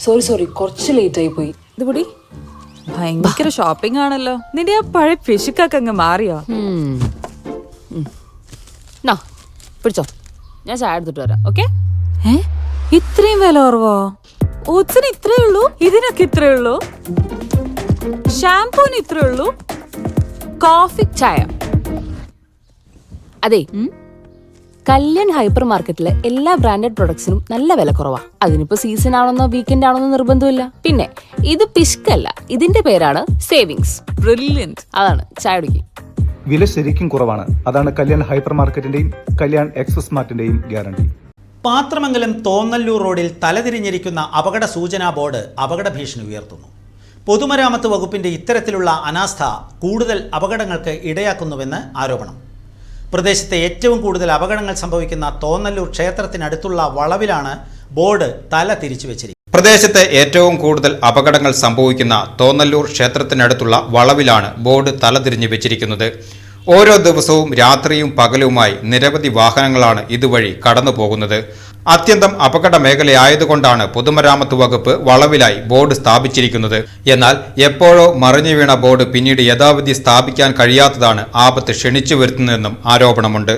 Sorry കുറച്ച് late ആയി പോയി. ഇത് കൂടി ഭയങ്കര ഷോപ്പിംഗ് ആണല്ലോ. നിന്റെ ആ പഴയ പിശുക്കൊക്കെ അങ്ങ് മാറിയോ? പിടിച്ചോ, ഞാൻ ചായ എടുത്തിട്ട് വരാം. ഓക്കെ? ഇത്രയും വില കുറവോ? ഓട്സിന് ഇത്രേ ഉള്ളൂ, ഇതിനൊക്കെ ഇത്രേ ഉള്ളൂ, ഷാംപൂന് ഇത്രേ ഉള്ളൂ, കോഫി ചായ. അതെ, കല്യാൺ ഹൈപ്പർ മാർക്കറ്റിലെ എല്ലാ ബ്രാൻഡഡ് പ്രൊഡക്ട്സിനും നല്ല വില കുറവാ. അതിനിപ്പോ സീസൺ ആണെന്നോ വീക്കെൻഡ് ആണെന്നോ നിർബന്ധമില്ല. പിന്നെ ഇത് പിഷ്കല്ല, ഇതിന്റെ പേരാണ് സേവിങ്സ്. ബ്രില്യന്റ്. അതാണ് ചായ കുടിക്കും. വില ശരിക്കും കുറവാണ്. അതാണ് കല്യാൺ ഹൈപ്പർ മാർക്കറ്റിന്റെയും കല്യാൺ എക്സ്പ്രസ് മാർട്ടിന്റെയും ഗ്യാരണ്ടി. പാത്രമംഗലം തോന്നല്ലൂർ റോഡിൽ തലതിരിഞ്ഞിരിക്കുന്ന അപകട സൂചനാ ബോർഡ് അപകട ഭീഷണി ഉയർത്തുന്നു. പൊതുമരാമത്ത് വകുപ്പിന്റെ ഇത്തരത്തിലുള്ള അനാസ്ഥ കൂടുതൽ അപകടങ്ങൾക്ക് ഇടയാക്കുന്നുവെന്ന് ആരോപണം. പ്രദേശത്തെ ഏറ്റവും കൂടുതൽ അപകടങ്ങൾ സംഭവിക്കുന്ന തോന്നല്ലൂർ ക്ഷേത്രത്തിനടുത്തുള്ള വളവിലാണ് ബോർഡ് തല തിരിച്ചു വെച്ചിരിക്കുന്നത്. പ്രദേശത്തെ ഏറ്റവും കൂടുതൽ അപകടങ്ങൾ സംഭവിക്കുന്ന തോന്നല്ലൂർ ക്ഷേത്രത്തിനടുത്തുള്ള വളവിലാണ് ബോർഡ് തലതിരിഞ്ഞു വെച്ചിരിക്കുന്നത്. ഓരോ ദിവസവും രാത്രിയും പകലുമായി നിരവധി വാഹനങ്ങളാണ് ഇതുവഴി കടന്നു പോകുന്നത്. അത്യന്തം അപകട മേഖലയായതുകൊണ്ടാണ് പൊതുമരാമത്ത് വകുപ്പ് വളവിലായി ബോർഡ് സ്ഥാപിച്ചിരിക്കുന്നത്. എന്നാൽ എപ്പോഴോ മറിഞ്ഞു വീണ ബോർഡ് പിന്നീട് യഥാവിധി സ്ഥാപിക്കാൻ കഴിയാത്തതാണ് ആപത്ത് ക്ഷണിച്ചു വരുത്തുന്നതെന്നും ആരോപണമുണ്ട്.